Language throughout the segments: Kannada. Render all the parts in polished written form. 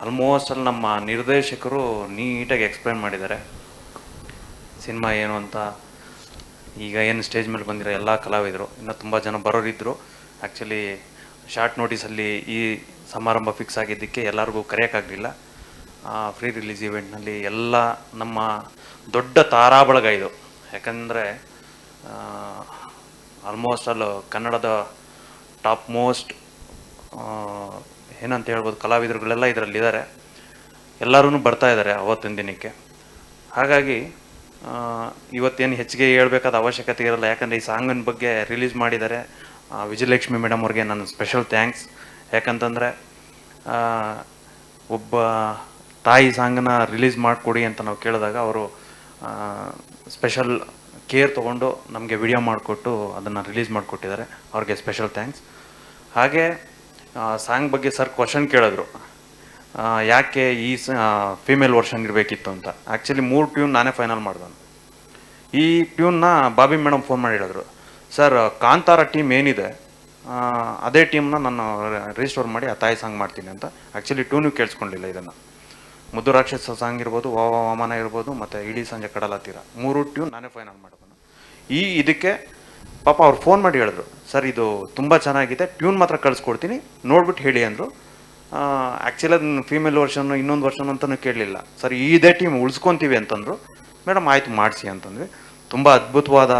ಆಲ್ಮೋಸ್ಟ್ ಅಲ್ಲಿ ನಮ್ಮ ನಿರ್ದೇಶಕರು ನೀಟಾಗಿ ಎಕ್ಸ್ಪ್ಲೈನ್ ಮಾಡಿದ್ದಾರೆ ಸಿನಿಮಾ ಏನು ಅಂತ. ಈಗ ಏನು ಸ್ಟೇಜ್ ಮೇಲೆ ಬಂದಿರೋ ಎಲ್ಲ ಕಲಾವಿದರು, ಇನ್ನೂ ತುಂಬ ಜನ ಬರೋರಿದ್ದರು. ಆ್ಯಕ್ಚುಲಿ ಶಾರ್ಟ್ ನೋಟಿಸಲ್ಲಿ ಈ ಸಮಾರಂಭ ಫಿಕ್ಸ್ ಆಗಿದ್ದಕ್ಕೆ ಎಲ್ಲರಿಗೂ ಕರೆಯೋಕ್ಕಾಗಲಿಲ್ಲ. ಫ್ರೀ ರಿಲೀಸ್ ಇವೆಂಟ್ನಲ್ಲಿ ಎಲ್ಲ ನಮ್ಮ ದೊಡ್ಡ ತಾರಾಬಳಗ ಇದು. ಯಾಕಂದರೆ ಆಲ್ಮೋಸ್ಟ್ ಅಲ್ಲೂ ಕನ್ನಡದ ಟಾಪ್ ಮೋಸ್ಟ್ ಏನಂತ ಹೇಳ್ಬೋದು ಕಲಾವಿದರುಗಳೆಲ್ಲ ಇದರಲ್ಲಿದ್ದಾರೆ. ಎಲ್ಲರೂ ಬರ್ತಾ ಇದ್ದಾರೆ ಅವತ್ತಿನ ದಿನಕ್ಕೆ. ಹಾಗಾಗಿ ಇವತ್ತೇನು ಹೆಚ್ಚಿಗೆ ಹೇಳ್ಬೇಕಾದ ಅವಶ್ಯಕತೆ ಇರಲ್ಲ, ಯಾಕಂದರೆ ಈ ಸಾಂಗಿನ ಬಗ್ಗೆ ರಿಲೀಸ್ ಮಾಡಿದ್ದಾರೆ. ವಿಜಯಲಕ್ಷ್ಮಿ ಮೇಡಮ್ ಅವ್ರಿಗೆ ನನ್ನ ಸ್ಪೆಷಲ್ ಥ್ಯಾಂಕ್ಸ್. ಯಾಕಂತಂದರೆ ಒಬ್ಬ ತಾಯಿ ಸಾಂಗನ್ನ ರಿಲೀಸ್ ಮಾಡಿಕೊಡಿ ಅಂತ ನಾವು ಕೇಳಿದಾಗ ಅವರು ಸ್ಪೆಷಲ್ ಕೇರ್ ತೊಗೊಂಡು ನಮಗೆ ವಿಡಿಯೋ ಮಾಡಿಕೊಟ್ಟು ಅದನ್ನು ರಿಲೀಸ್ ಮಾಡಿಕೊಟ್ಟಿದ್ದಾರೆ. ಅವ್ರಿಗೆ ಸ್ಪೆಷಲ್ ಥ್ಯಾಂಕ್ಸ್. ಹಾಗೆ ಸಾಂಗ್ ಬಗ್ಗೆ ಸರ್ ಕ್ವಶನ್ ಕೇಳಿದ್ರು, ಯಾಕೆ ಈ ಫೀಮೇಲ್ ವರ್ಷನ್ ಇರಬೇಕಿತ್ತು ಅಂತ. ಆ್ಯಕ್ಚುಲಿ 3 ಟ್ಯೂನ್ ನಾನೇ ಫೈನಲ್ ಮಾಡಿದೆ. ಈ ಟ್ಯೂನ್ನ ಬಾಬಿ ಮೇಡಮ್ ಫೋನ್ ಮಾಡಿ ಹೇಳಿದ್ರು, ಸರ್ ಕಾಂತಾರ ಟೀಮ್ ಏನಿದೆ ಅದೇ ಟೀಮ್ನ ನಾನು ರಿಜಿಸ್ಟೋರ್ ಮಾಡಿ ಆ ತಾಯಿ ಸಾಂಗ್ ಮಾಡ್ತೀನಿ ಅಂತ. ಆ್ಯಕ್ಚುಲಿ ಟ್ಯೂನು ಕೇಳಿಸ್ಕೊಂಡಿಲ್ಲ ಇದನ್ನು. ಮುದ್ದು ರಾಕ್ಷಸ ಸಾಂಗ್ ಇರ್ಬೋದು, ವಾಮನ ಇರ್ಬೋದು, ಮತ್ತು ಇಡೀ ಸಂಜೆ ಕಡಲತ್ತೀರ 3 ಟ್ಯೂನ್ ನಾನೇ ಫೈನಲ್ ಮಾಡಿದೆ. ಇದಕ್ಕೆ ಪಾಪ ಅವ್ರು ಫೋನ್ ಮಾಡಿ ಹೇಳಿದ್ರು, ಸರ್ ಇದು ತುಂಬ ಚೆನ್ನಾಗಿದೆ, ಟ್ಯೂನ್ ಮಾತ್ರ ಕಳಿಸ್ಕೊಡ್ತೀನಿ, ನೋಡ್ಬಿಟ್ಟು ಹೇಳಿ ಅಂದರು. ಆ್ಯಕ್ಚುಲಿ ಅದನ್ನು ಫೀಮೇಲ್ ವರ್ಷನ್ನು ಇನ್ನೊಂದು ವರ್ಷನ್ ಅಂತಲೂ ಕೇಳಲಿಲ್ಲ. ಸರ್ ಇದೇ ಟೀಮ್ ಉಳಿಸ್ಕೊತೀವಿ ಅಂತಂದರು. ಮೇಡಮ್ ಆಯಿತು ಮಾಡಿಸಿ ಅಂತಂದ್ವಿ. ತುಂಬ ಅದ್ಭುತವಾದ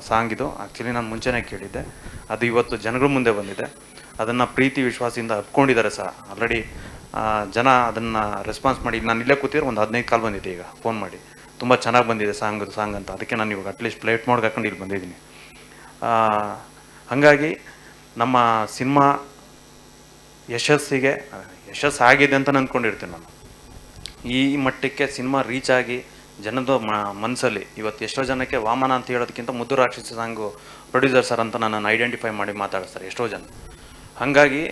ಸಾಂಗ್ ಇದು. ಆ್ಯಕ್ಚುಲಿ ನಾನು ಮುಂಚೆನೇ ಕೇಳಿದ್ದೆ, ಅದು ಇವತ್ತು ಜನಗಳ ಮುಂದೆ ಬಂದಿದೆ. ಅದನ್ನು ಪ್ರೀತಿ ವಿಶ್ವಾಸದಿಂದ ಒಪ್ಕೊಂಡಿದ್ದಾರೆ ಸರ್. ಆಲ್ರೆಡಿ ಜನ ಅದನ್ನು ರೆಸ್ಪಾನ್ಸ್ ಮಾಡಿ, ನಾನು ಇಲ್ಲೇ ಕೂತಿದ್ರೆ ಒಂದು 15 ಕಾಲ್ ಬಂದಿದೆ ಈಗ ಫೋನ್ ಮಾಡಿ, ತುಂಬ ಚೆನ್ನಾಗಿ ಬಂದಿದೆ ಸಾಂಗ್ ಅಂತ. ಅದಕ್ಕೆ ನಾನು ಇವಾಗ ಅಟ್ಲೀಸ್ಟ್ ಪ್ಲೇಟ್ ಮೋಡ್ಗೆ ಹಾಕೊಂಡು ಇಲ್ಲಿ ಬಂದಿದ್ದೀನಿ. ಹಾಗಾಗಿ ನಮ್ಮ ಸಿನಿಮಾ ಯಶಸ್ಸಾಗಿದೆ ಅಂತ ಅಂದ್ಕೊಂಡಿರ್ತೀನಿ ನಾನು. ಈ ಮಟ್ಟಕ್ಕೆ ಸಿನಿಮಾ ರೀಚ್ ಆಗಿ ಜನದ ಮನಸ್ಸಲ್ಲಿ ಇವತ್ತು ಎಷ್ಟೋ ಜನಕ್ಕೆ ವಾಮನ ಅಂತ ಹೇಳೋದಕ್ಕಿಂತ ಮುದ್ದು ರಾಕ್ಷಸ ಸಾಂಗು ಪ್ರೊಡ್ಯೂಸರ್ ಸರ್ ಅಂತ ನನ್ನನ್ನು ಐಡೆಂಟಿಫೈ ಮಾಡಿ ಮಾತಾಡಿಸ್ತಾರೆ ಎಷ್ಟೋ ಜನ. ಹಾಗಾಗಿ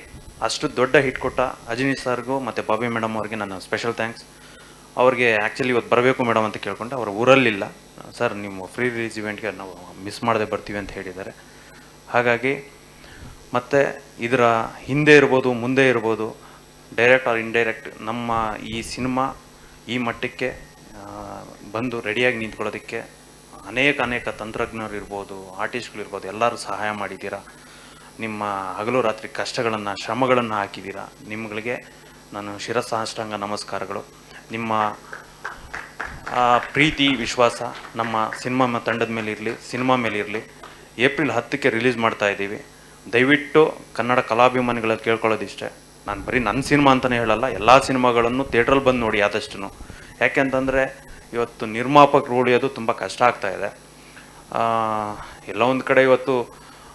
ಅಷ್ಟು ದೊಡ್ಡ ಹಿಟ್ ಕೊಟ್ಟ ಅಜಿನಿ ಸರ್ಗೂ ಮತ್ತು ಬಾಬಿ ಮೇಡಮ್ ಅವ್ರಿಗೆ ನನ್ನ ಸ್ಪೆಷಲ್ ಥ್ಯಾಂಕ್ಸ್. ಅವ್ರಿಗೆ ಆ್ಯಕ್ಚುಲಿ ಇವತ್ತು ಬರಬೇಕು ಮೇಡಮ್ ಅಂತ ಕೇಳ್ಕೊಂಡೆ, ಅವರು ಊರಲ್ಲಿಲ್ಲ. ಸರ್ ನಿಮ್ಮ ಫ್ರೀ ರಿಲೀಸ್ ಇವೆಂಟ್ಗೆ ನಾವು ಮಿಸ್ ಮಾಡದೆ ಬರ್ತೀವಿ ಅಂತ ಹೇಳಿದ್ದಾರೆ. ಹಾಗಾಗಿ ಮತ್ತು ಇದರ ಹಿಂದೆ ಇರ್ಬೋದು ಮುಂದೆ ಇರ್ಬೋದು, ಡೈರೆಕ್ಟ್ ಆರ್ ಇಂಡೈರೆಕ್ಟ್, ನಮ್ಮ ಈ ಸಿನಿಮಾ ಈ ಮಟ್ಟಕ್ಕೆ ಬಂದು ರೆಡಿಯಾಗಿ ನಿಂತ್ಕೊಳ್ಳೋದಕ್ಕೆ ಅನೇಕ ತಂತ್ರಜ್ಞರು ಇರ್ಬೋದು, ಆರ್ಟಿಸ್ಟ್ಗಳಿರ್ಬೋದು, ಎಲ್ಲರೂ ಸಹಾಯ ಮಾಡಿದ್ದೀರಾ. ನಿಮ್ಮ ಹಗಲು ರಾತ್ರಿ ಕಷ್ಟಗಳನ್ನು ಶ್ರಮಗಳನ್ನು ಹಾಕಿದ್ದೀರಾ. ನಿಮ್ಗಳಿಗೆ ನಾನು ಶಿರಸಾಷ್ಟಾಂಗ ನಮಸ್ಕಾರಗಳು. ನಿಮ್ಮ ಪ್ರೀತಿ ವಿಶ್ವಾಸ ನಮ್ಮ ಸಿನಿಮಾ ತಂಡದ ಮೇಲೆ ಇರಲಿ, ಸಿನಿಮಾ ಮೇಲೆ ಇರಲಿ. ಏಪ್ರಿಲ್ 10ಕ್ಕೆ ರಿಲೀಸ್ ಮಾಡ್ತಾ ಇದ್ದೀವಿ. ದಯವಿಟ್ಟು ಕನ್ನಡ ಕಲಾಭಿಮಾನಿಗಳಲ್ಲಿ ಕೇಳ್ಕೊಳ್ಳೋದಿಷ್ಟೇ, ನಾನು ಬರೀ ನನ್ನ ಸಿನಿಮಾ ಅಂತಲೇ ಹೇಳಲ್ಲ, ಎಲ್ಲ ಸಿನಿಮಾಗಳನ್ನು ಥಿಯೇಟ್ರಲ್ಲಿ ಬಂದು ನೋಡಿ ಆದಷ್ಟು. ಯಾಕೆಂತಂದರೆ ಇವತ್ತು ನಿರ್ಮಾಪಕರು ಉಳಿಯೋದು ತುಂಬ ಕಷ್ಟ ಆಗ್ತಾಯಿದೆ. ಎಲ್ಲ ಒಂದು ಕಡೆ ಇವತ್ತು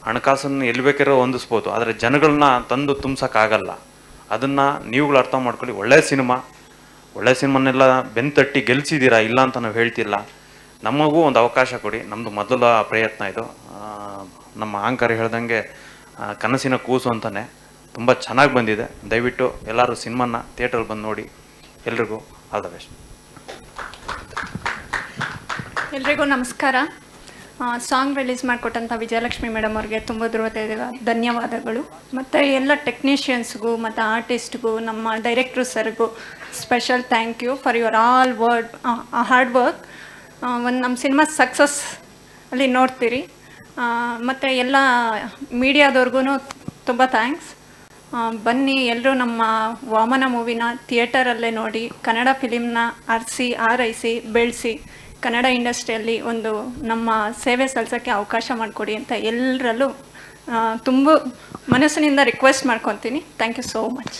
ಹಣಕಾಸನ್ನು ಎಲ್ಲಿ ಬೇಕಾರೋ ಹೊಂದಿಸ್ಬೋದು, ಆದರೆ ಜನಗಳನ್ನ ತಂದು ತುಂಬ್ಸೋಕ್ಕಾಗಲ್ಲ. ಅದನ್ನು ನೀವುಗಳು ಅರ್ಥ ಮಾಡ್ಕೊಳ್ಳಿ. ಒಳ್ಳೆಯ ಸಿನಿಮಾನೆಲ್ಲ ಬೆನ್ತಟ್ಟಿ ಗೆಲ್ಲಿಸಿದ್ದೀರಾ, ಇಲ್ಲ ಅಂತ ನಾವು ಹೇಳ್ತಿಲ್ಲ. ನಮಗೂ ಒಂದು ಅವಕಾಶ ಕೊಡಿ. ನಮ್ಮದು ಮೊದಲ ಪ್ರಯತ್ನ ಇದು. ನಮ್ಮ ಆಂಕರ್ ಹೇಳ್ದಂಗೆ ಕನಸಿನ ಕೂಸು ಅಂತಲೇ ತುಂಬ ಚೆನ್ನಾಗಿ ಬಂದಿದೆ. ದಯವಿಟ್ಟು ಎಲ್ಲರೂ ಸಿನಿಮಾನ ಥಿಯೇಟ್ರಲ್ಲಿ ಬಂದು ನೋಡಿ. ಎಲ್ರಿಗೂ ಆಲ್ ದ ಬೆಸ್ಟ್. ಎಲ್ರಿಗೂ ನಮಸ್ಕಾರ. ಸಾಂಗ್ ರಿಲೀಸ್ ಮಾಡಿಕೊಟ್ಟಂಥ ವಿಜಯಲಕ್ಷ್ಮಿ ಮೇಡಮ್ ಅವ್ರಿಗೆ ತುಂಬ ಧನ್ಯವಾದಗಳು. ಮತ್ತು ಎಲ್ಲ ಟೆಕ್ನಿಷಿಯನ್ಸ್ಗೂ ಮತ್ತು ಆರ್ಟಿಸ್ಟ್ಗೂ, ನಮ್ಮ ಡೈರೆಕ್ಟ್ರು ಸರ್ಗೂ special thank you for your all hard work. ಒಂದು ನಮ್ಮ ಸಿನಿಮಾ ಸಕ್ಸಸ್ ಅಲ್ಲಿ ನೋಡ್ತೀರಿ. ಮತ್ತು ಎಲ್ಲ ಮೀಡಿಯಾದವ್ರಿಗೂ ತುಂಬ ಥ್ಯಾಂಕ್ಸ್. ಬನ್ನಿ ಎಲ್ಲರೂ ನಮ್ಮ ವಾಮನ ಮೂವಿನ ಥಿಯೇಟರಲ್ಲೇ ನೋಡಿ, ಕನ್ನಡ ಫಿಲಿಮ್ನ ಆರೈಸಿ ಬೆಳೆಸಿ, ಕನ್ನಡ ಇಂಡಸ್ಟ್ರಿಯಲ್ಲಿ ಒಂದು ನಮ್ಮ ಸೇವೆ ಸಲ್ಲಿಸೋಕ್ಕೆ ಅವಕಾಶ ಮಾಡಿಕೊಡಿ ಅಂತ ಎಲ್ಲರಲ್ಲೂ ತುಂಬ ಮನಸ್ಸಿನಿಂದ ರಿಕ್ವೆಸ್ಟ್ ಮಾಡ್ಕೊತೀನಿ. Thank you so much.